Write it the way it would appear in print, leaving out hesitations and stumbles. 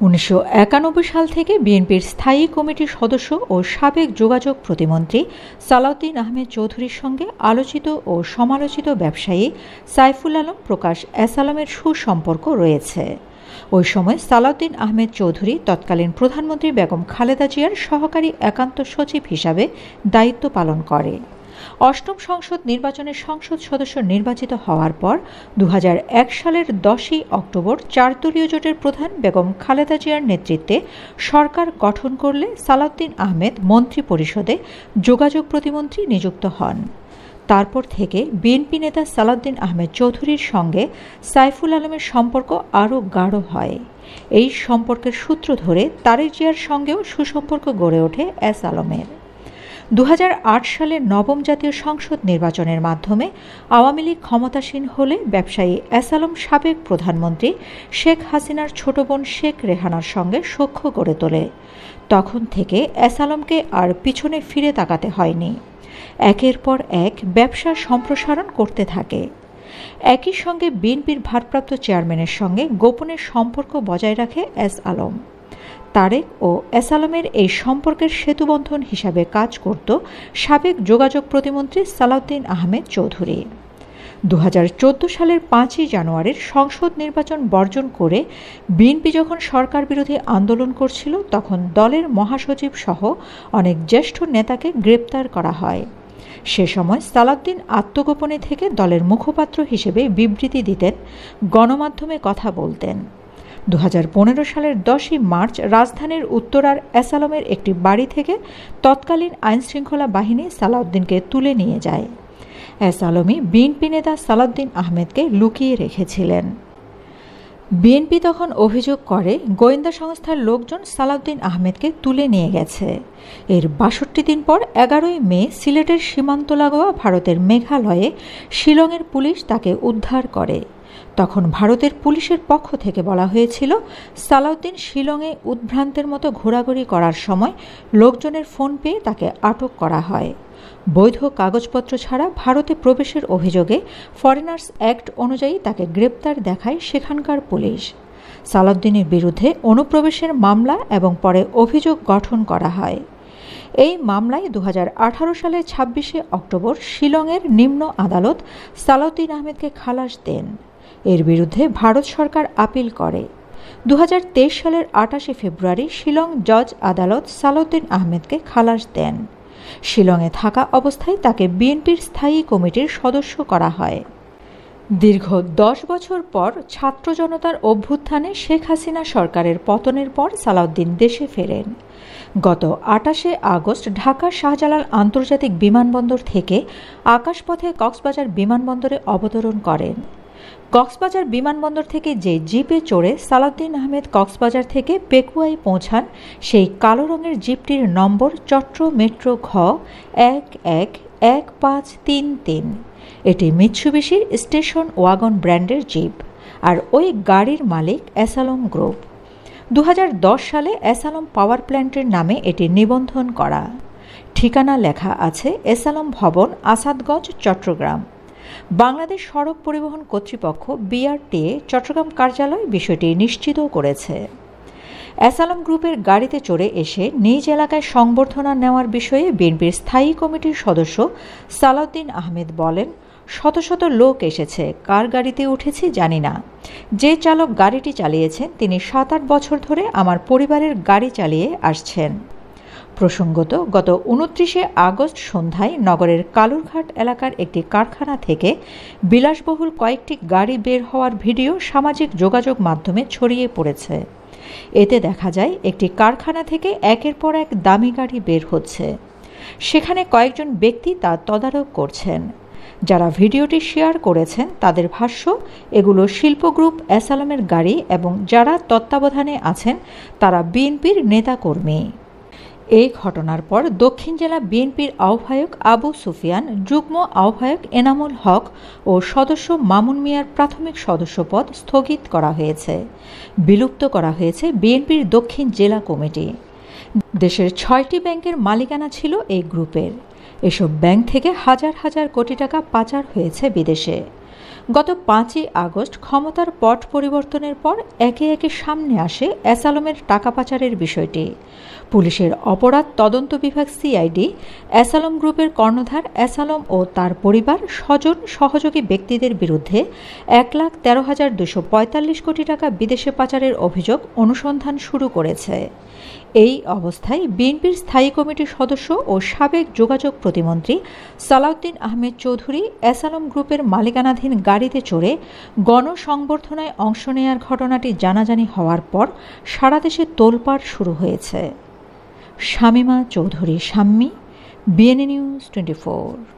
1991 সাল থেকে বিএনপির স্থায়ী কমিটির সদস্য ও সাবেক যোগাযোগ প্রতিমন্ত্রী সালাউদ্দিন আহমেদ চৌধুরীর সঙ্গে আলোচিত ও সমালোচিত ব্যবসায়ী সাইফুল আলম প্রকাশ এস আলমের সুসম্পর্ক রয়েছে। ওই সময় সালাউদ্দিন আহমেদ চৌধুরী তৎকালীন প্রধানমন্ত্রী বেগম খালেদা জিয়ার সহকারী একান্ত সচিব হিসাবে দায়িত্ব পালন করে। অষ্টম সংসদ নির্বাচনে সংসদ সদস্য নির্বাচিত হওয়ার পর 2001 সালের 10ই অক্টোবর 4 দলীয় জোটের প্রধান বেগম খালেদা জিয়ার নেতৃত্বে সরকার গঠন করলে সালাউদ্দিন আহমেদ মন্ত্রী পরিষদে যোগাযোগ প্রতিমন্ত্রী নিযুক্ত হন। তারপর থেকে বিএনপি নেতা সালাউদ্দিন আহমেদ চৌধুরীর সঙ্গে সাইফুল আলমের সম্পর্ক আরও গাঢ় হয়। এই সম্পর্কের সূত্র ধরে তারেক জিয়ার সঙ্গেও সুসম্পর্ক গড়ে ওঠে এস আলমের। 2008 সালের নবম জাতীয় সংসদ নির্বাচনের মাধ্যমে আওয়ামী লীগ ক্ষমতাসীন হলে ব্যবসায়ী এস আলম সাবেক প্রধানমন্ত্রী শেখ হাসিনার ছোট বোন শেখ রেহানার সঙ্গে সখ্য গড়ে তোলে। তখন থেকে এস আলমকে আর পিছনে ফিরে তাকাতে হয়নি। একের পর এক ব্যবসা সম্প্রসারণ করতে থাকে। একই সঙ্গে বিএনপির ভারপ্রাপ্ত চেয়ারম্যানের সঙ্গে গোপনে সম্পর্ক বজায় রাখে এস আলম। তারেক ও এস আলমের এই সম্পর্কের সেতুবন্ধন হিসাবে কাজ করত সাবেক যোগাযোগ প্রতিমন্ত্রী সালাউদ্দিন আহমেদ চৌধুরী। 2014 সালের 5ই জানুয়ারির সংসদ নির্বাচন বর্জন করে বিএনপি যখন সরকার বিরোধী আন্দোলন করছিল, তখন দলের মহাসচিব সহ অনেক জ্যেষ্ঠ নেতাকে গ্রেপ্তার করা হয়। সে সময় সালাউদ্দিন আত্মগোপনে থেকে দলের মুখপাত্র হিসেবে বিবৃতি দিতেন, গণমাধ্যমে কথা বলতেন। 2015 সালের 10ই মার্চ রাজধানীর উত্তরার এস আলমের একটি বাড়ি থেকে তৎকালীন আইনশৃঙ্খলা বাহিনী সালাউদ্দিনকে তুলে নিয়ে যায়। এস আলমই বিএনপি নেতা সালাউদ্দিন আহমেদকে লুকিয়ে রেখেছিলেন। বিএনপি তখন অভিযোগ করে গোয়েন্দা সংস্থার লোকজন সালাউদ্দিন আহমেদকে তুলে নিয়ে গেছে। এর 62 দিন পর 11ই মে সিলেটের সীমান্ত লাগোয়া ভারতের মেঘালয়ে শিলংয়ের পুলিশ তাকে উদ্ধার করে। তখন ভারতের পুলিশের পক্ষ থেকে বলা হয়েছিল, সালাউদ্দিন শিলংয়ে উদ্ভ্রান্তের মতো ঘোরাঘুরি করার সময় লোকজনের ফোন পেয়ে তাকে আটক করা হয়। বৈধ কাগজপত্র ছাড়া ভারতে প্রবেশের অভিযোগে ফরেনার্স অ্যাক্ট অনুযায়ী তাকে গ্রেপ্তার দেখায় সেখানকার পুলিশ। সালাউদ্দিনের বিরুদ্ধে অনুপ্রবেশের মামলা এবং পরে অভিযোগ গঠন করা হয়। এই মামলায় 2018 সালের 26শে অক্টোবর শিলংয়ের নিম্ন আদালত সালাউদ্দিন আহমেদকে খালাস দেন। এর বিরুদ্ধে ভারত সরকার আপিল করে। 2023 সালের 28শে ফেব্রুয়ারি শিলং জজ আদালত সালাউদ্দিন আহমেদকে খালাস দেন। শিলংয়ে থাকা অবস্থায় তাকে বিএনপির স্থায়ী কমিটির সদস্য করা হয়। দীর্ঘ 10 বছর পর ছাত্র জনতার অভ্যুত্থানে শেখ হাসিনা সরকারের পতনের পর সালাউদ্দিন দেশে ফেরেন। গত 28শে আগস্ট ঢাকার শাহজালাল আন্তর্জাতিক বিমানবন্দর থেকে আকাশপথে কক্সবাজার বিমানবন্দরে অবতরণ করেন। কক্সবাজার বিমানবন্দর থেকে যে জিপে চড়ে সালাউদ্দিন আহমেদ কক্সবাজার থেকে পেকুয়ায় পৌঁছান, সেই কালো রঙের জিপটির নম্বর চট্র মেট্রো ঘ 111533। এটি মিৎসুবিশির স্টেশন ওয়াগন ব্র্যান্ডের জিপ, আর ওই গাড়ির মালিক এস আলম গ্রুপ। 2010 সালে এস আলম পাওয়ার প্ল্যান্টের নামে এটি নিবন্ধন করা। ঠিকানা লেখা আছে এস আলম ভবন, আসাদগঞ্জ, চট্টগ্রাম। বাংলাদেশ সড়ক পরিবহন কর্তৃপক্ষ বিআরটিএ চট্টগ্রাম কার্যালয় বিষয়টি নিশ্চিত করেছে। এস আলম গ্রুপের গাড়িতে চড়ে এসে নিজ এলাকায় সংবর্ধনা নেওয়ার বিষয়ে বিএনপির স্থায়ী কমিটির সদস্য সালাউদ্দিন আহমেদ বলেন, শত শত লোক এসেছে, কার গাড়িতে উঠেছি জানি না। যে চালক গাড়িটি চালিয়েছেন তিনি 7-8 বছর ধরে আমার পরিবারের গাড়ি চালিয়ে আসছেন। প্রসঙ্গত, গত 29শে আগস্ট সন্ধ্যায় নগরের কালুরঘাট এলাকার একটি কারখানা থেকে বিলাসবহুল কয়েকটি গাড়ি বের হওয়ার ভিডিও সামাজিক যোগাযোগ মাধ্যমে ছড়িয়ে পড়েছে। এতে দেখা যায় একটি কারখানা থেকে একের পর এক দামি গাড়ি বের হচ্ছে। সেখানে কয়েকজন ব্যক্তি তা তদারক করছেন। যারা ভিডিওটি শেয়ার করেছেন তাদের ভাষ্য, এগুলো শিল্প গ্রুপ এস আলমের গাড়ি এবং যারা তত্ত্বাবধানে আছেন তারা বিএনপির নেতাকর্মী। এই ঘটনার পর দক্ষিণ জেলা বিএনপির আহ্বায়ক আবু সুফিয়ান, যুগ্ম আহ্বায়ক এনামুল হক ও সদস্য মামুন মিয়ার প্রাথমিক সদস্যপদ স্থগিত করা হয়েছে। বিলুপ্ত করা হয়েছে বিএনপির দক্ষিণ জেলা কমিটি। দেশের 6টি ব্যাংকের মালিকানা ছিল এই গ্রুপের। এসব ব্যাংক থেকে হাজার হাজার কোটি টাকা পাচার হয়েছে বিদেশে। গত 5ই আগস্ট ক্ষমতার পট পরিবর্তনের পর একে একে সামনে আসে এস আলমের টাকা পাচারের বিষয়টি। পুলিশের অপরাধ তদন্ত বিভাগ সিআইডি এস আলম গ্রুপের কর্ণধার এস আলম ও তার পরিবার স্বজন সহযোগী ব্যক্তিদের বিরুদ্ধে 1,13,245 কোটি টাকা বিদেশে পাচারের অভিযোগ অনুসন্ধান শুরু করেছে। এই অবস্থায় বিএনপির স্থায়ী কমিটির সদস্য ও সাবেক যোগাযোগ প্রতিমন্ত্রী সালাউদ্দিন আহমেদ চৌধুরী এস আলম গ্রুপের মালিকানাধীন গাড়িতে চড়ে গণসংবর্ধনায় অংশ নেয়ার ঘটনাটি জানাজানি হওয়ার পর সারা দেশে তোলপাড় শুরু হয়েছে। Shamima Chowdhury Shammi, BNA news 24।